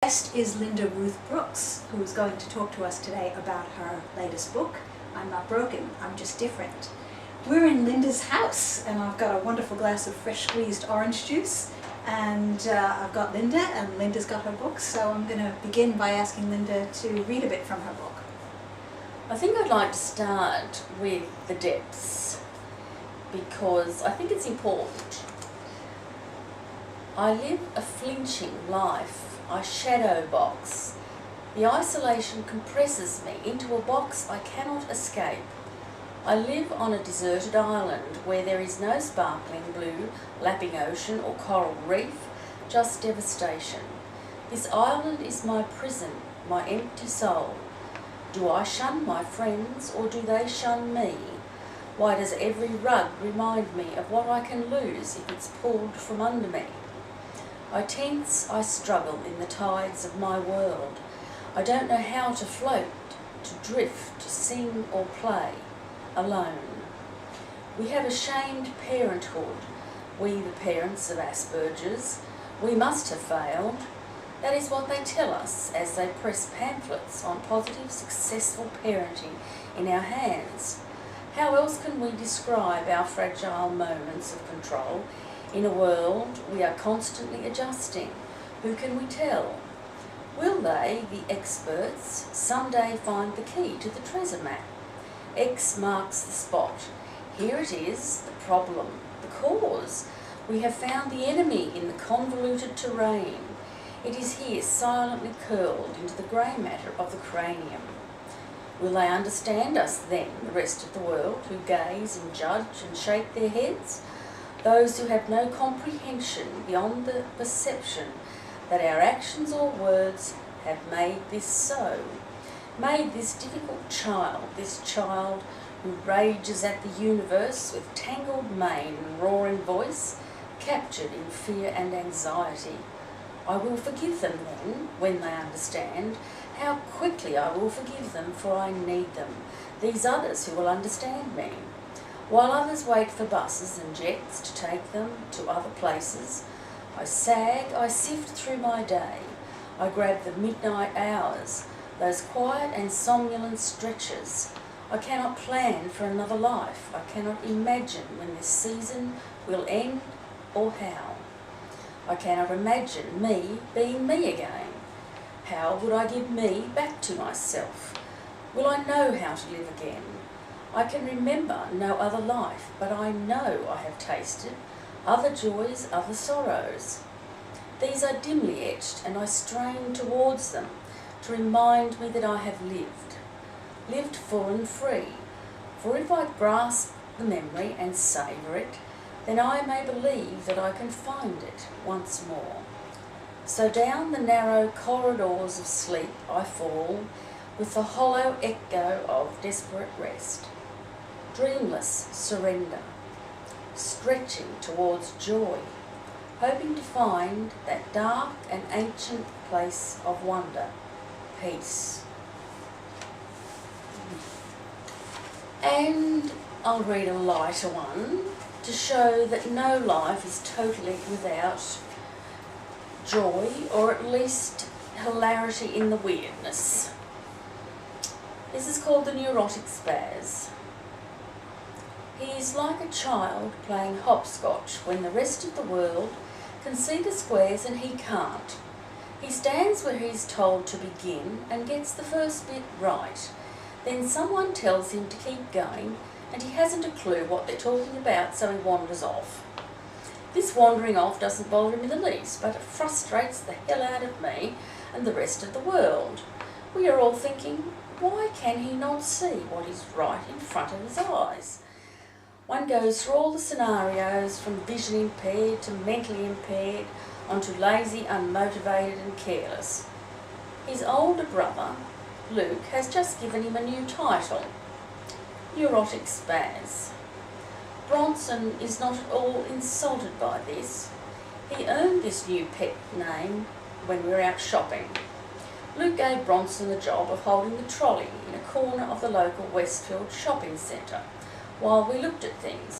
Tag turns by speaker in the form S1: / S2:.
S1: guest is Linda Ruth Brooks, who is going to talk to us today about her latest book, I'm Not Broken, I'm Just Different. We're in Linda's house, and I've got a wonderful glass of fresh squeezed orange juice, and I've got Linda, and Linda's got her book, so I'm going to begin by asking Linda to read a bit from her book.
S2: I think I'd like to start with the depths, because I think it's important. I live a flinching life, I shadow box. The isolation compresses me into a box I cannot escape. I live on a deserted island where there is no sparkling blue, lapping ocean or coral reef, just devastation. This island is my prison, my empty soul. Do I shun my friends or do they shun me? Why does every rug remind me of what I can lose if it's pulled from under me? I tense, I struggle in the tides of my world. I don't know how to float, to drift, to sing or play, alone. We have a shamed parenthood, we the parents of Asperger's. We must have failed. That is what they tell us as they press pamphlets on positive, successful parenting in our hands. How else can we describe our fragile moments of control in a world we are constantly adjusting? Who can we tell? Will they, the experts, someday find the key to the treasure map? X marks the spot. Here it is, the problem, the cause. We have found the enemy in the convoluted terrain. It is here silently curled into the grey matter of the cranium. Will they understand us then, the rest of the world, who gaze and judge and shake their heads? Those who have no comprehension beyond the perception that our actions or words have made this so, made this difficult child, this child who rages at the universe with tangled mane and roaring voice, captured in fear and anxiety. I will forgive them then, when they understand. How quickly I will forgive them, for I need them, these others who will understand me. While others wait for buses and jets to take them to other places, I sag, I sift through my day. I grab the midnight hours, those quiet and somnolent stretches. I cannot plan for another life. I cannot imagine when this season will end or how. I cannot imagine me being me again. How would I give me back to myself? Will I know how to live again? I can remember no other life, but I know I have tasted other joys, other sorrows. These are dimly etched, and I strain towards them to remind me that I have lived full and free. For if I grasp the memory and savour it, then I may believe that I can find it once more. So down the narrow corridors of sleep I fall, with the hollow echo of desperate rest. Dreamless surrender, stretching towards joy, hoping to find that dark and ancient place of wonder, peace. And I'll read a lighter one to show that no life is totally without joy, or at least hilarity in the weirdness. This is called The Neurotic Spaz. He is like a child playing hopscotch when the rest of the world can see the squares and he can't. He stands where he's told to begin and gets the first bit right. Then someone tells him to keep going and he hasn't a clue what they're talking about, so he wanders off. This wandering off doesn't bother him in the least, but it frustrates the hell out of me and the rest of the world. We are all thinking, why can he not see what is right in front of his eyes? One goes through all the scenarios from vision impaired to mentally impaired onto lazy, unmotivated and careless. His older brother, Luke, has just given him a new title, Neurotic Spaz. Bronson is not at all insulted by this. He earned this new pet name when we were out shopping. Luke gave Bronson the job of holding the trolley in a corner of the local Westfield shopping centre while we looked at things.